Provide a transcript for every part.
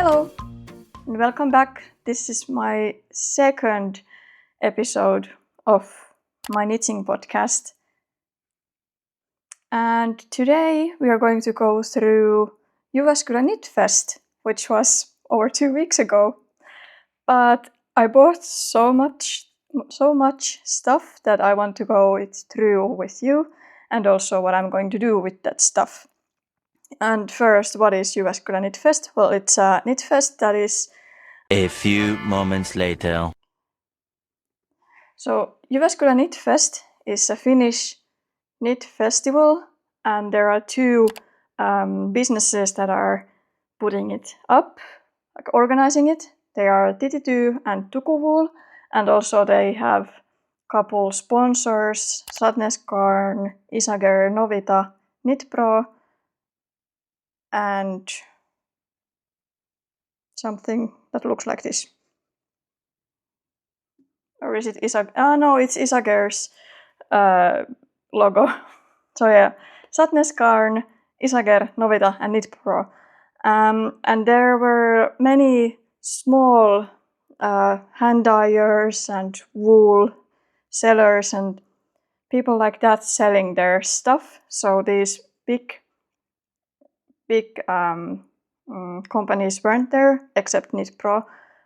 Hello and welcome back. This is my second episode of my knitting podcast. And today we are going to go through Jyväskylä Knitfest, which was over 2 weeks ago. But I bought so much stuff that I want to go through with you, and also what I'm going to do with that stuff. And first, what is Jyväskylä Knitfest? Well, it's a Knitfest that is... A few moments later. So, Jyväskylä Knitfest is a Finnish knit festival, and there are two businesses that are putting it up, like organizing it. They are Titityy and Tukuwool, and also they have couple sponsors, Satneskarn, Isager, Novita, Knitpro, and something that looks like this. Or is it Isager? No, it's Isager's logo. So yeah, Satneskarn, Isager, Novita, and Knitpro. And there were many small hand dyers and wool sellers and people like that selling their stuff. So these big companies weren't there, except Knitpro,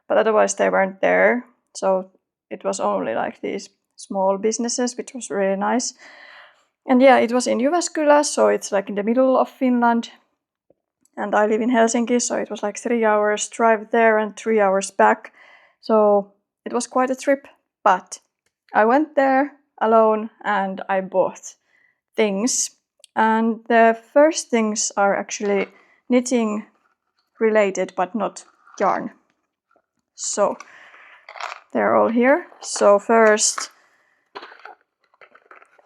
but otherwise they weren't there. So it was only like these small businesses, which was really nice. And yeah, it was in Jyväskylä, so it's like in the middle of Finland. And I live in Helsinki, so it was like 3 hours drive there and 3 hours back. So it was quite a trip, but I went there alone and I bought things. And the first things are actually knitting related, but not yarn. So they're all here. So first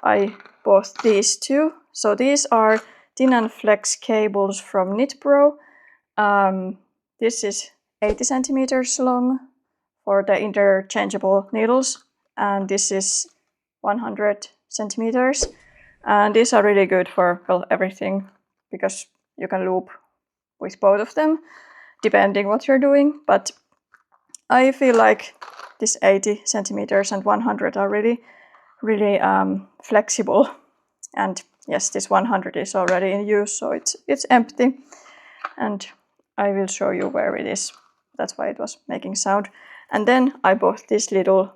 I bought these two. So these are Thin and Flex cables from Knitpro. This is 80 centimeters long for the interchangeable needles, and this is 100 centimeters. And these are really good for everything, because you can loop with both of them, depending what you're doing. But I feel like this 80 centimeters and 100 are really flexible. And yes, this 100 is already in use, so it's empty. And I will show you where it is. That's why it was making sound. And then I bought this little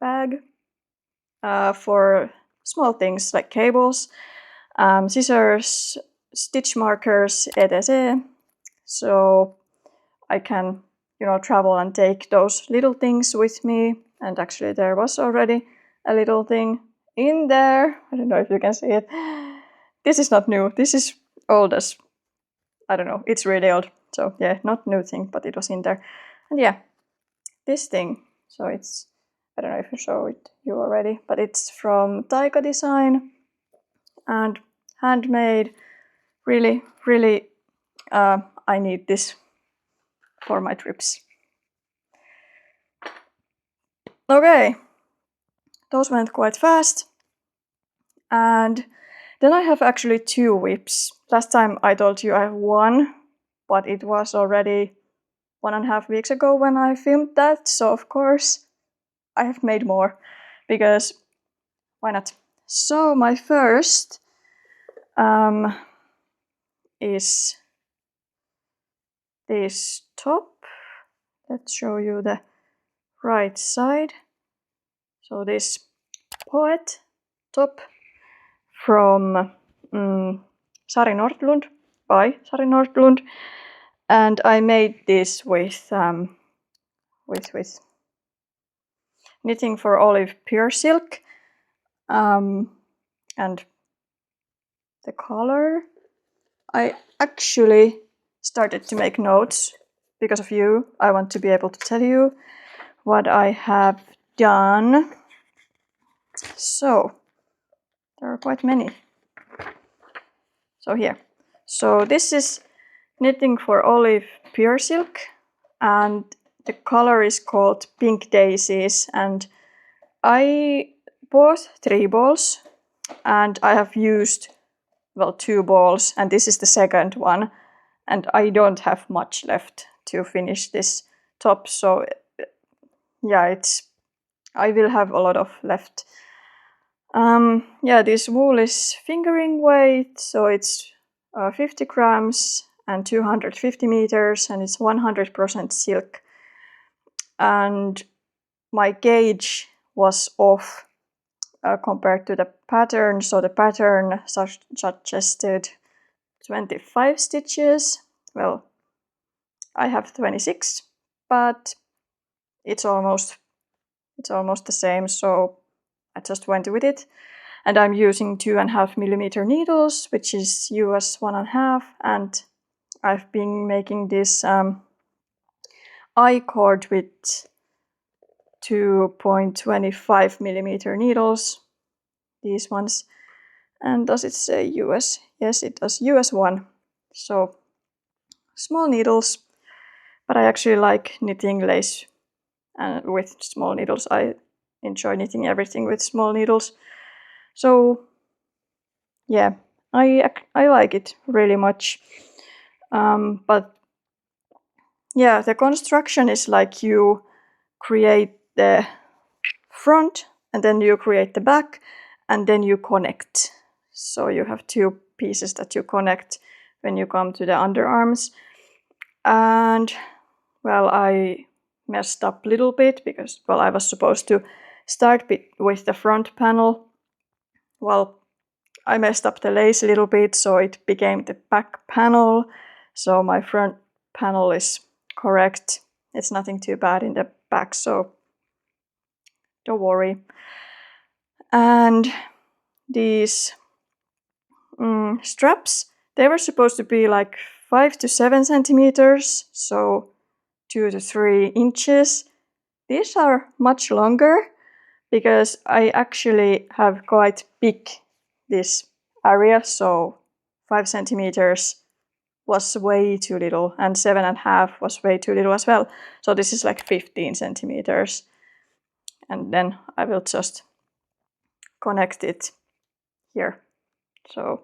bag for small things like cables, scissors, stitch markers, etc. So I can, travel and take those little things with me. And actually there was already a little thing in there. I don't know if you can see it. This is not new. This is old as, I don't know, it's really old. So yeah, not new thing, but it was in there. And yeah, this thing. So it's, I don't know if I show it you already, but it's from Taika Design and handmade. Really, I need this for my trips. Okay, those went quite fast. And then I have actually 2 whips. Last time I told you I have 1, but it was already 1.5 weeks ago when I filmed that. So of course I have made more, because why not? So my first is this top. Let's show you the right side. So this Poet top from Sari Nordlund, by Sari Nordlund. And I made this with Knitting for Olive Pure Silk. And the color, I actually started to make notes because of you. I want to be able to tell you what I have done. So there are quite many. So here. So this is Knitting for Olive Pure Silk, and the color is called Pink Daisies. And I bought 3 balls, and I have used 2 balls, and this is the second one. and I don't have much left to finish this top, so yeah, I will have a lot of left. Yeah, this wool is fingering weight, so it's 50 grams and 250 meters, and it's 100% silk. And my gauge was off compared to the pattern, so the pattern suggested 25 stitches. Well, I have 26, but it's almost the same, so I just went with it. And I'm using 2.5 millimeter needles, which is US 1.5, and I've been making this I-cord with 2.25 millimeter needles, these ones. And does it say US? Yes, it does, US 1. So small needles, but I actually like knitting lace with small needles. I enjoy knitting everything with small needles. So yeah, I like it really much. But yeah, the construction is like you create the front and then you create the back and then you connect. So you have two pieces that you connect when you come to the underarms. And well, I messed up a little bit because, well, I was supposed to start with the front panel. Well, I messed up the lace a little bit, so it became the back panel. So my front panel is correct. It's nothing too bad in the back, so don't worry. And these straps, they were supposed to be like 5 to 7 centimeters, so 2 to 3 inches. These are much longer because I actually have quite big this area, so 5 centimeters was way too little, and 7.5 was way too little as well. So this is like 15 centimeters. And then I will just connect it here. So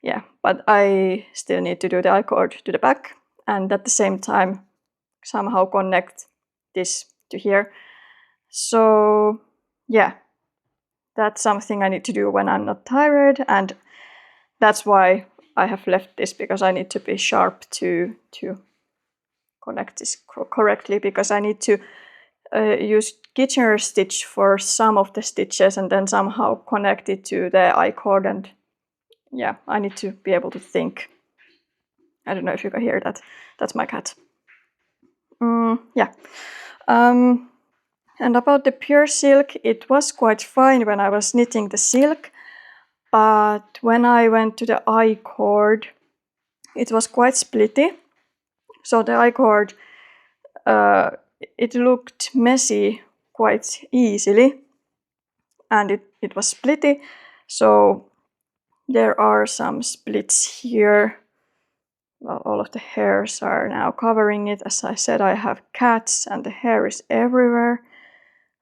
yeah, but I still need to do the I-cord to the back and at the same time somehow connect this to here. So yeah, that's something I need to do when I'm not tired, and that's why I have left this, because I need to be sharp to connect this correctly, because I need to use Kitchener stitch for some of the stitches and then somehow connect it to the I-cord, and yeah, I need to be able to think. I don't know if you can hear that. That's my cat. Yeah. And about the pure silk, it was quite fine when I was knitting the silk, but when I went to the I-cord, it was quite splitty. So the I-cord, it looked messy quite easily, and it was splitty. So there are some splits here. Well, all of the hairs are now covering it. As I said, I have cats and the hair is everywhere.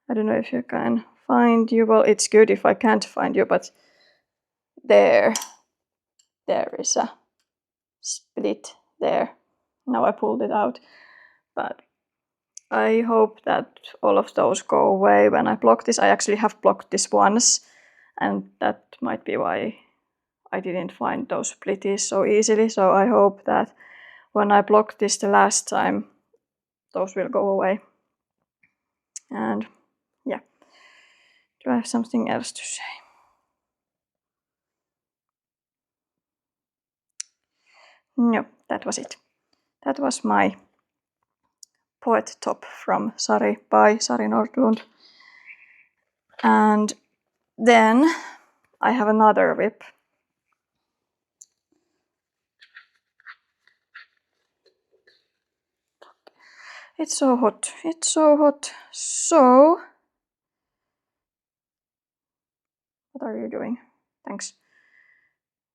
I don't know if you can find you. Well, it's good if I can't find you, but there is a split there. Now I pulled it out, but I hope that all of those go away when I block this. I actually have blocked this once, and that might be why I didn't find those splitties so easily. So I hope that when I block this the last time, those will go away. And yeah, do I have something else to say? No, that was it. That was my poet top from Sari by Sari Nordlund. And then I have another whip. It's so hot. It's so hot. So, what are you doing? Thanks.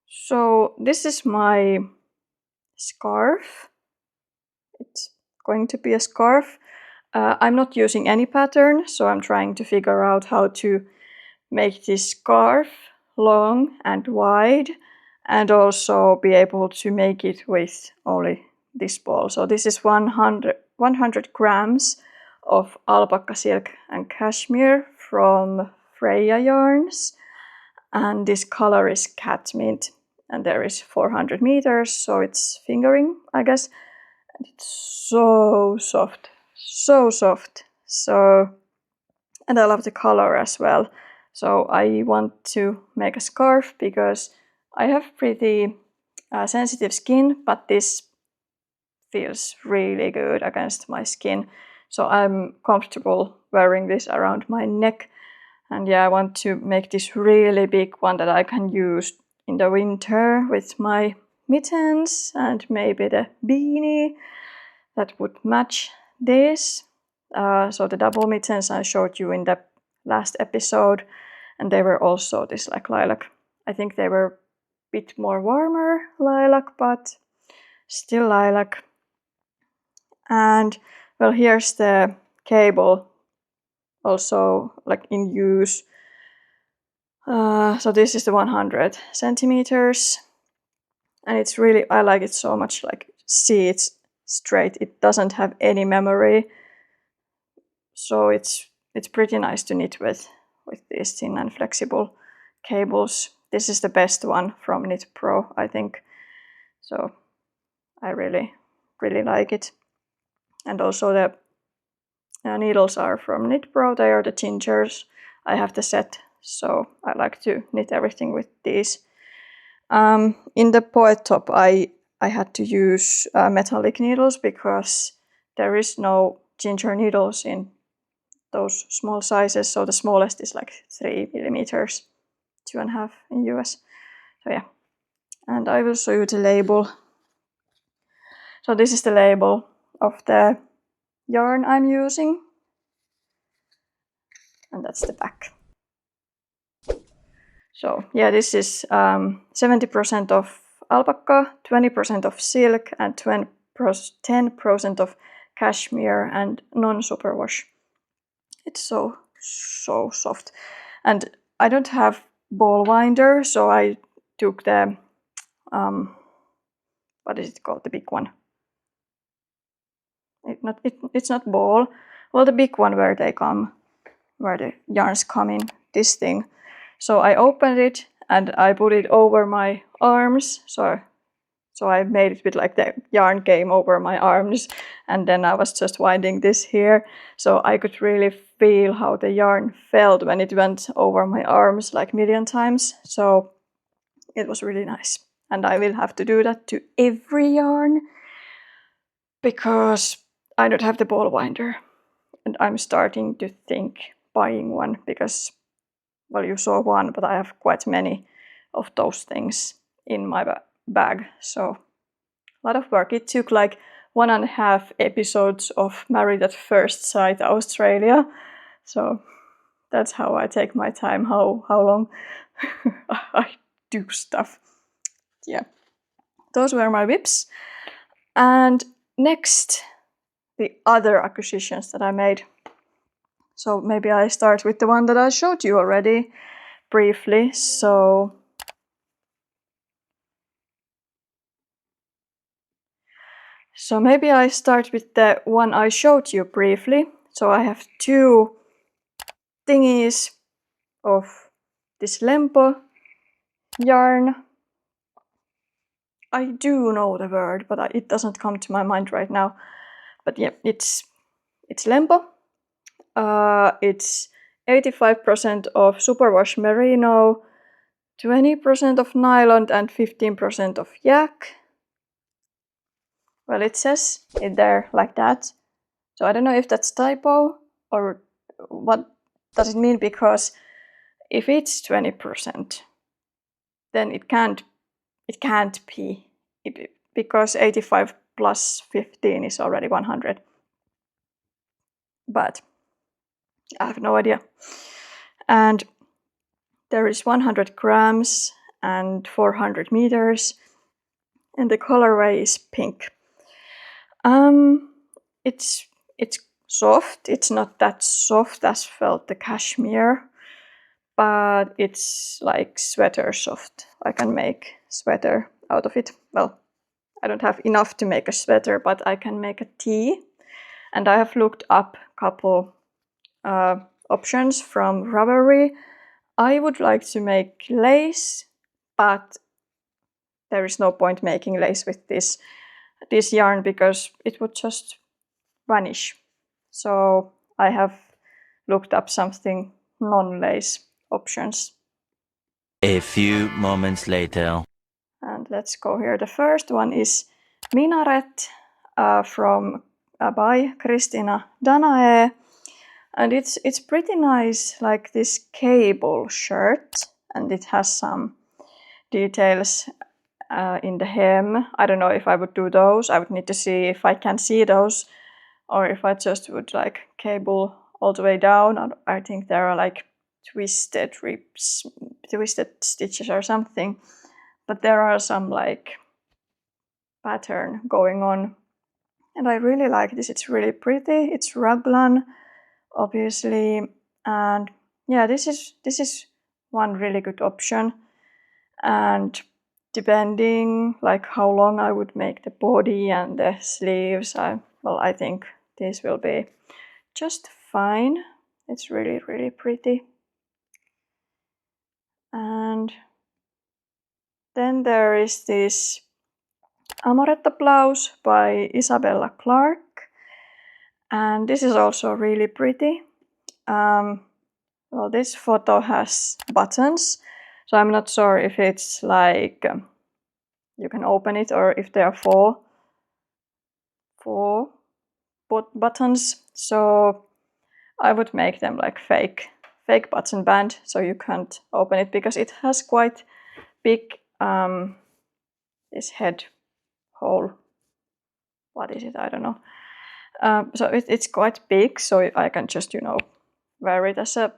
So, this is my scarf. It's going to be a scarf. I'm not using any pattern, so I'm trying to figure out how to make this scarf long and wide and also be able to make it with only this ball. So this is 100 grams of alpaca silk and cashmere from Freya yarns, and this color is cat mint, and there is 400 meters, so it's fingering, I guess, and it's so soft, so soft. So, and I love the color as well. So I want to make a scarf because I have pretty sensitive skin, but this feels really good against my skin. So I'm comfortable wearing this around my neck. And yeah, I want to make this really big one that I can use in the winter with my mittens and maybe the beanie that would match this. So the double mittens I showed you in the last episode, and they were also this like lilac. I think they were a bit more warmer lilac, but still lilac. And well, here's the cable also like in use. So this is the 100 centimeters, and it's really, I like it so much. Like, see, it's straight, it doesn't have any memory, so it's pretty nice to knit with these thin and flexible cables. This is the best one from Knit Pro, I think. So I really like it. And also the needles are from Knit Pro. They are the gingers. I have the set, so I like to knit everything with these. In the poet top, I had to use metallic needles because there is no ginger needles in those small sizes. So the smallest is like 3 millimeters, 2.5 in US. So yeah, and I will show you the label. So this is the label of the yarn I'm using, and that's the back. So yeah, this is 70% of alpaca, 20% of silk, and 10% of cashmere and non-superwash. It's so soft. And I don't have ball winder, so I took the what is it called, the big one? It's not ball. Well, the big one where they come, where the yarns come in, this thing. So I opened it and I put it over my arms. So I made it with like the yarn came over my arms, and then I was just winding this here. So I could really feel how the yarn felt when it went over my arms like a million times. So it was really nice. And I will have to do that to every yarn because I don't have the ball winder. And I'm starting to think buying one because, well, you saw one, but I have quite many of those things in my bag. So a lot of work. It took like 1.5 episodes of Married at First Sight Australia. So that's how I take my time, how long I do stuff. Yeah, those were my whips. And next, the other acquisitions that I made. So maybe I start with the one that I showed you already briefly. So maybe I start with the one I showed you briefly. So I have 2 thingies of this Lempo yarn. I do know the word, but it doesn't come to my mind right now. But yeah, it's Lempo. It's 85% of superwash merino, 20% of nylon, and 15% of yak. Well, it says it there like that. So I don't know if that's typo or what does it mean, because if it's 20%, then it can't be, because 85 plus 15 is already 100. But I have no idea. And there is 100 grams and 400 meters, and the colorway is pink. It's soft. It's not that soft as felt the cashmere, but it's like sweater soft. I can make sweater out of it. Well, I don't have enough to make a sweater, but I can make a tee. And I have looked up a couple options from Ravelry. I would like to make lace, but there is no point making lace with this yarn because it would just vanish. So I have looked up something non-lace options. A few moments later. And let's go here. The first one is Minaret by Kristina Danae. And it's pretty nice, like this cable shirt, and it has some details in the hem. I don't know if I would do those. I would need to see if I can see those, or if I just would like cable all the way down. I think there are like twisted stitches or something, but there are some like pattern going on, and I really like this. It's really pretty. It's raglan, obviously, and yeah, this is one really good option. And depending like how long I would make the body and the sleeves, I think this will be just fine. It's really, really pretty. And then there is this Amoretta blouse by Isabella Clark, and this is also really pretty. Well, this photo has buttons, so I'm not sure if it's like you can open it or if there are four buttons. So I would make them like fake button band, so you can't open it because it has quite big this head hole. What is it? I don't know. So it's quite big, so I can just wear it as a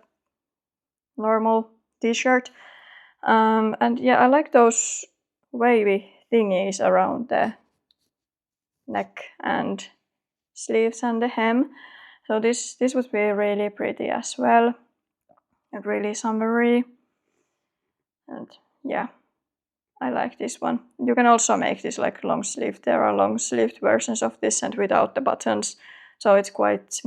normal t-shirt. And yeah, I like those wavy thingies around the neck and sleeves and the hem. So this would be really pretty as well, and really summery. And yeah, I like this one. You can also make this like long sleeve. There are long sleeved versions of this and without the buttons, so it's quite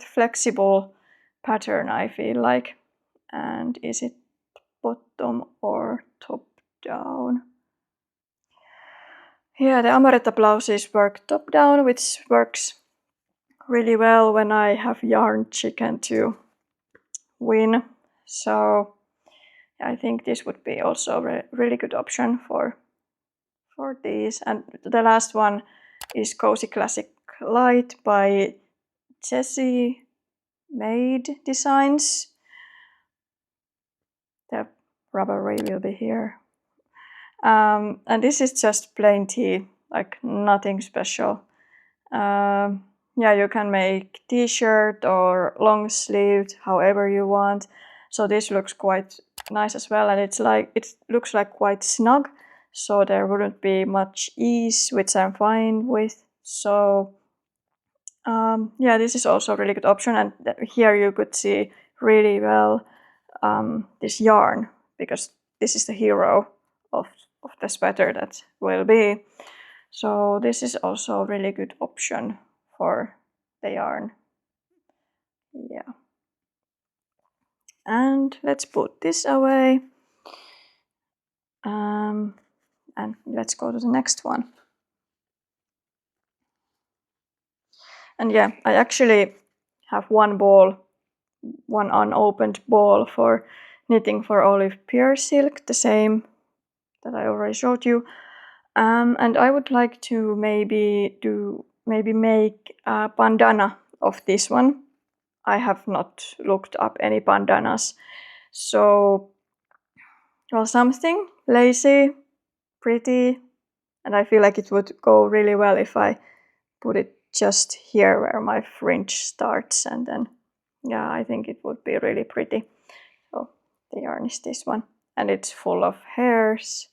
flexible pattern, I feel like. And is it bottom or top down? Yeah, the Amoretta blouses work top down, which works really well when I have yarn chicken to win. So I think this would be also a really good option for these. And the last one is Cozy Classic Light by Jessie Made Designs. The Ravelry will be here. And this is just plain tee, like nothing special. Yeah, you can make t-shirt or long sleeved, however you want. So this looks quite nice as well, and it looks like quite snug, so there wouldn't be much ease, which I'm fine with. So yeah, this is also a really good option, and here you could see really well this yarn, because this is the hero of the sweater that will be. So this is also a really good option for the yarn. Yeah. And let's put this away. And let's go to the next one. And yeah, I actually have one unopened ball for knitting for Olive Pear Silk, the same that I already showed you. And I would like to maybe make a bandana of this one. I have not looked up any bandanas. So, well, something lacy, pretty, and I feel like it would go really well if I put it just here where my fringe starts, and then yeah, I think it would be really pretty. So the yarn is this one, and it's full of hairs,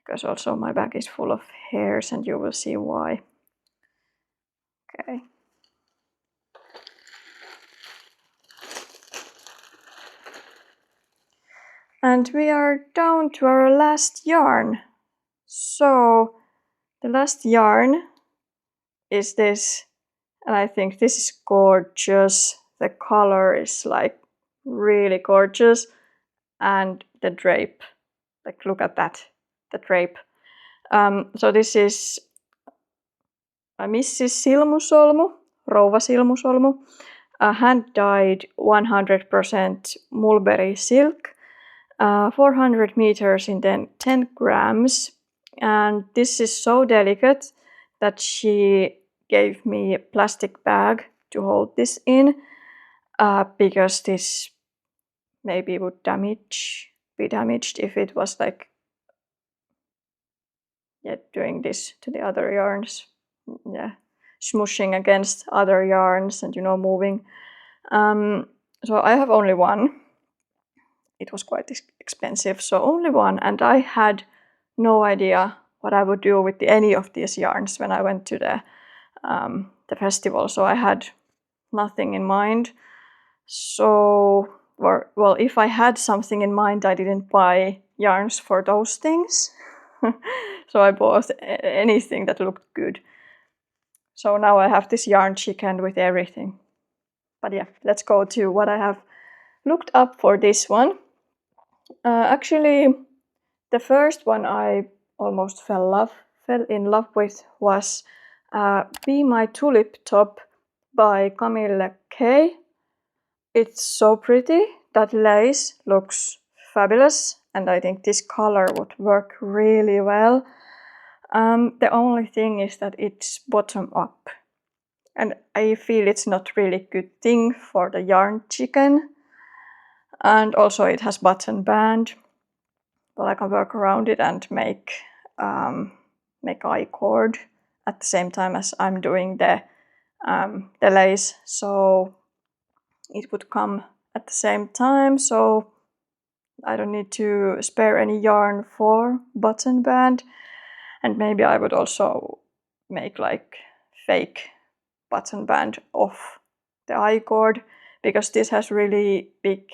because also my bag is full of hairs, and you will see why. Okay. And we are down to our last yarn. So the last yarn is this, and I think this is gorgeous. The color is like really gorgeous, and the drape, like look at that, the drape. So this is a Mrs. Silmusolmu, Rouva Silmusolmu, a hand-dyed 100% mulberry silk, 400 meters in 10 grams. And this is so delicate that she gave me a plastic bag to hold this in, because this maybe would be damaged if it was like doing this to the other yarns, smushing against other yarns and moving. So I have only one. It was quite expensive, so only one, and I had no idea what I would do with any of these yarns when I went to the festival. So I had nothing in mind. So, well, if I had something in mind, I didn't buy yarns for those things. So I bought anything that looked good. So now I have this yarn chicken with everything. But yeah, let's go to what I have looked up for this one. Actually, the first one I almost fell in love with was Be My Tulip Top by Camille K. It's so pretty. That lace looks fabulous, and I think this color would work really well. The only thing is that it's bottom up, and I feel it's not really good thing for the yarn chicken. And also it has button band, but I can work around it and make I-cord at the same time as I'm doing the lace, so it would come at the same time, so I don't need to spare any yarn for button band. And maybe I would also make like fake button band off the I-cord, because this has really big,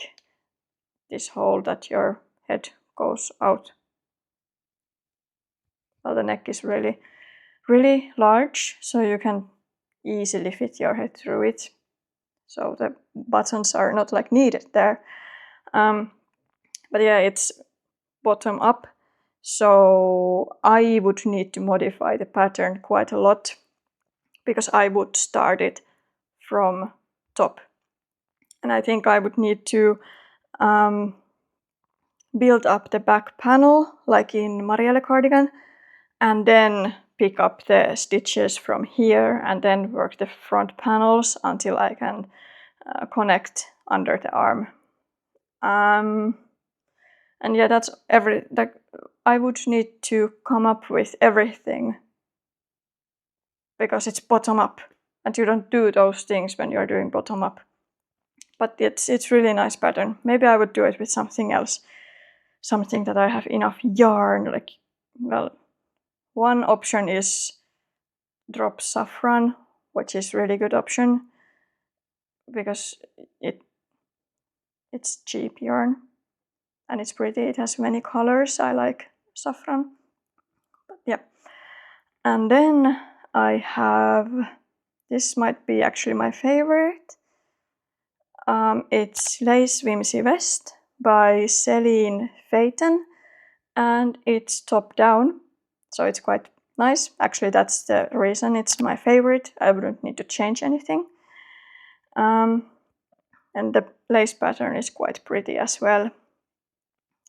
this hole that your head goes out. Well, the neck is really, really large, so you can easily fit your head through it. So the buttons are not like needed there. But yeah, it's bottom up, so I would need to modify the pattern quite a lot, because I would start it from top. And I think I would need to build up the back panel like in Marielle cardigan, and then pick up the stitches from here and then work the front panels until I can connect under the arm. And yeah, that's I would need to come up with everything, because it's bottom up, and you don't do those things when you're doing bottom up. But it's really nice pattern. Maybe I would do it with something else, something that I have enough yarn. Like, well, one option is drop saffron, which is really good option, because it's cheap yarn and it's pretty. It has many colors. I like saffron. But yeah. And then I have, this might be actually my favorite. It's Lace Whimsy Vest by Celine Phaeton, and it's top down, so it's quite nice. Actually, that's the reason it's my favorite. I wouldn't need to change anything. And the lace pattern is quite pretty as well.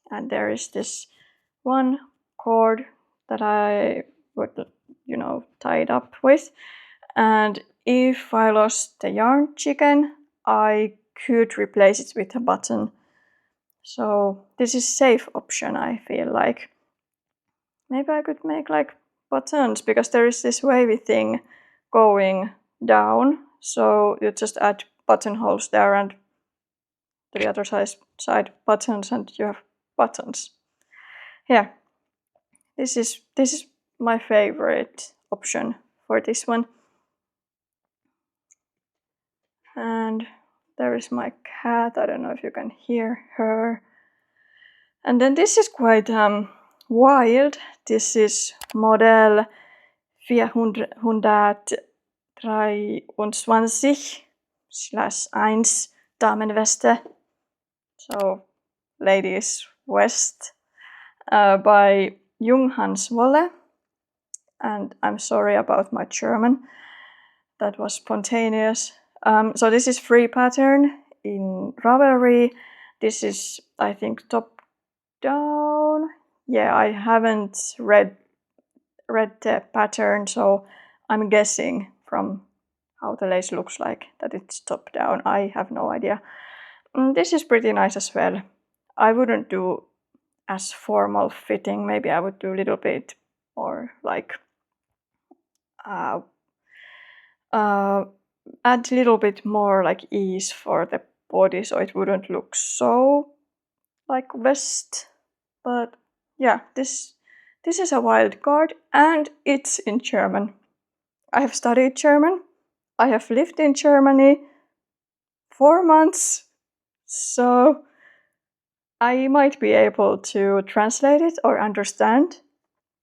And there is this one cord that I would, tie it up with. And if I lost the yarn chicken, I could replace it with a button. So this is safe option, I feel like. Maybe I could make like buttons, because there is this wavy thing going down. So you just add buttonholes there and to the other side buttons, and you have buttons. Yeah, this is my favorite option for this one. And there is my cat. I don't know if you can hear her. And then this is quite wild. This is model 423/1 Damenweste, so ladies' vest, by Jung Hans Wolle. And I'm sorry about my German, that was spontaneous. So this is free pattern in Ravelry. This is, I think, top down. Yeah, I haven't read the pattern, so I'm guessing from how the lace looks like that it's top down. I have no idea. This is pretty nice as well. I wouldn't do as formal fitting. Maybe I would do a little bit more like add a little bit more like ease for the body, so it wouldn't look so like vest. But yeah, this is a wild card, and it's in German. I have studied German. I have lived in Germany 4 months, so I might be able to translate it or understand.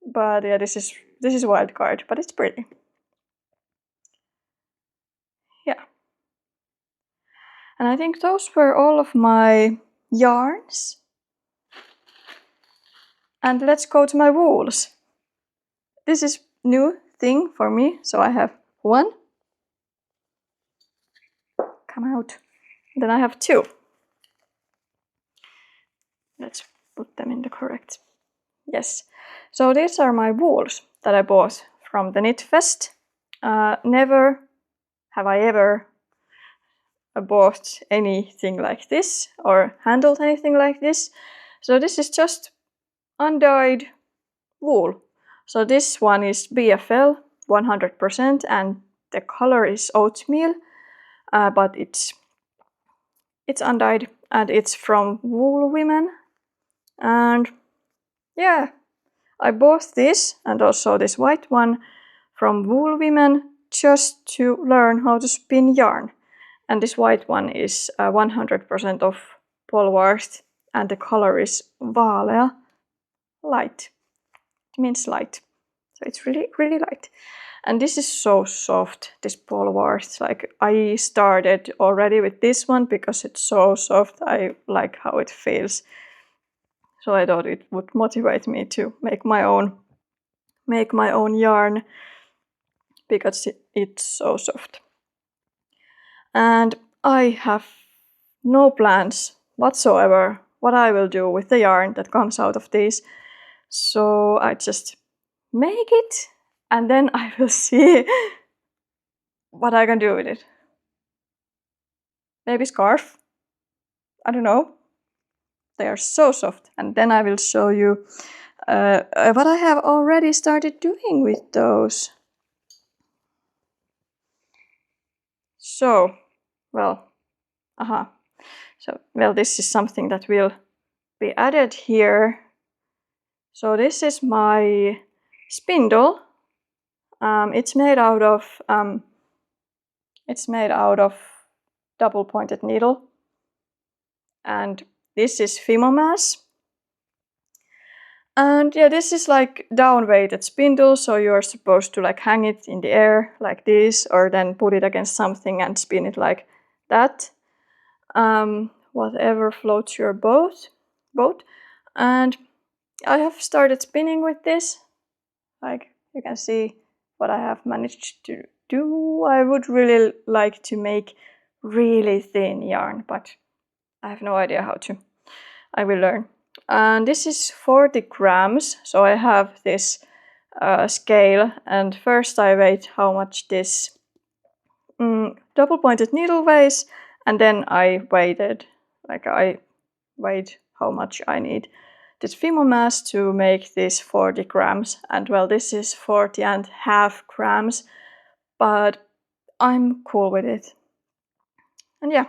But yeah, this is a wild card, but it's pretty. Yeah. And I think those were all of my yarns. And let's go to my wools. This is new thing for me. So I have 1. Come out. Then I have 2. Let's put them in the correct. Yes. So these are my wools that I bought from the Knitfest. Never have I ever bought anything like this or handled anything like this. So this is just undyed wool. So this one is BFL 100% and the color is oatmeal, but it's undyed and it's from Wool Women. And yeah, I bought this and also this white one from Wool Women just to learn how to spin yarn. And this white one is 100% of polvarst and the color is vaalea, light. It means light. So it's really, really light. And this is so soft, this polvarst. Like I started already with this one because it's so soft. I like how it feels. So I thought it would motivate me to make my own yarn because it's so soft. And I have no plans whatsoever what I will do with the yarn that comes out of these. So I just make it and then I will see what I can do with it. Maybe scarf? I don't know. They are so soft. And then I will show you what I have already started doing with those. So, well, this is something that will be added here. So this is my spindle. It's made out of double pointed needle, and this is Fimomass. And yeah, this is like down weighted spindle, so you're supposed to like hang it in the air like this, or then put it against something and spin it like that. Whatever floats your boat. And I have started spinning with this. Like you can see what I have managed to do. I would really like to make really thin yarn, but I have no idea how to. I will learn. And this is 40 grams. So I have this scale, and first I weighed how much this double pointed needle weighs, and then I weighed how much I need this Fimomass to make this 40 grams. And well, this is 40.5 grams, but I'm cool with it. And yeah,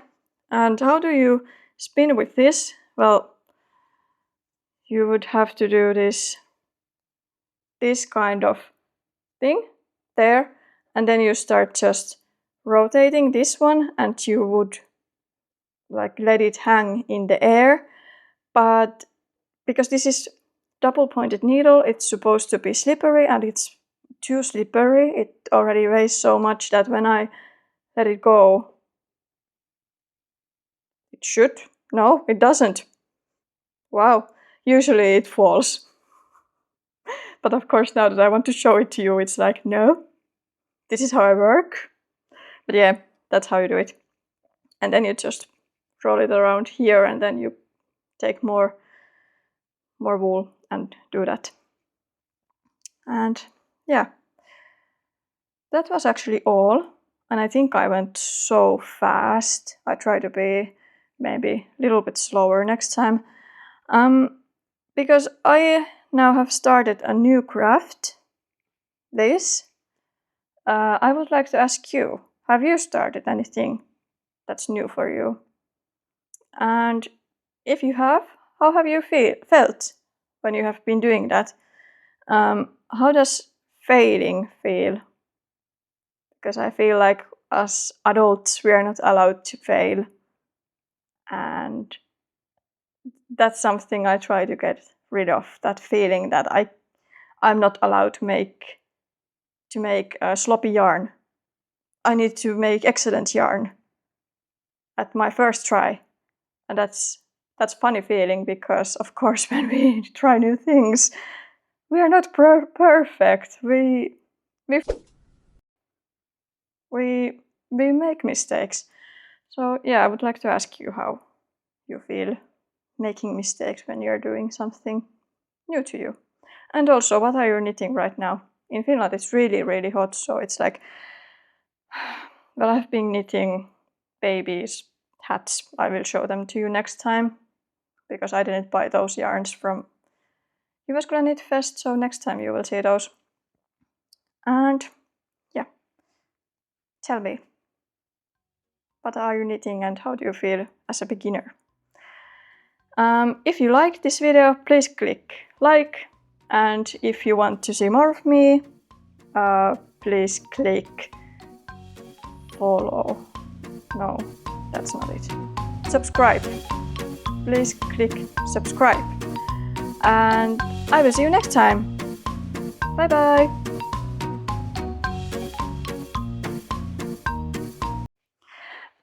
and how do you spin with this? Well, you would have to do this kind of thing there, and then you start just rotating this one, and you would like let it hang in the air. But because this is double-pointed needle, it's supposed to be slippery, and it's too slippery. It already weighs so much that when I let it go, it should. No, it doesn't. Wow, usually it falls. But of course, now that I want to show it to you, it's like, no, this is how I work. But yeah, that's how you do it. And then you just roll it around here, and then you take more wool and do that. And yeah, that was actually all. And I think I went so fast. I try to be maybe a little bit slower next time. Because I now have started a new craft. This. I would like to ask you, have you started anything that's new for you? And if you have, how have you felt when you have been doing that? How does failing feel? Because I feel like as adults, we are not allowed to fail. And that's something I try to get rid of, that feeling that I'm not allowed to make a sloppy yarn. I need to make excellent yarn at my first try. And that's funny feeling, because of course when we try new things, we are not perfect. We make mistakes. So yeah, I would like to ask you how you feel making mistakes when you're doing something new to you. And also, what are you knitting right now? In Finland it's really, really hot, so it's like, well, I've been knitting babies' hats. I will show them to you next time, because I didn't buy those yarns from Jyväskylä Knitfest, so next time you will see those. And yeah, tell me, what are you knitting and how do you feel as a beginner? If you like this video, please click like, and if you want to see more of me, please click follow. No, that's not it. Subscribe. Please click subscribe. And I will see you next time. Bye bye.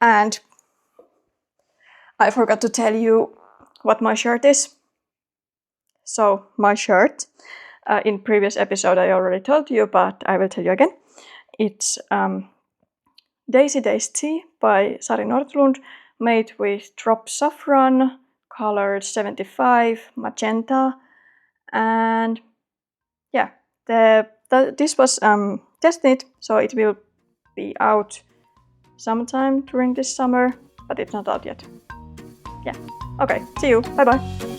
And I forgot to tell you what my shirt is. So my shirt, in previous episode I already told you, but I will tell you again. It's Daisy Days Tea by Sari Nordlund, made with drop saffron, colored 75 magenta, and yeah, this was test knit, so it will be out sometime during this summer, but it's not out yet. Yeah, okay, see you, bye bye.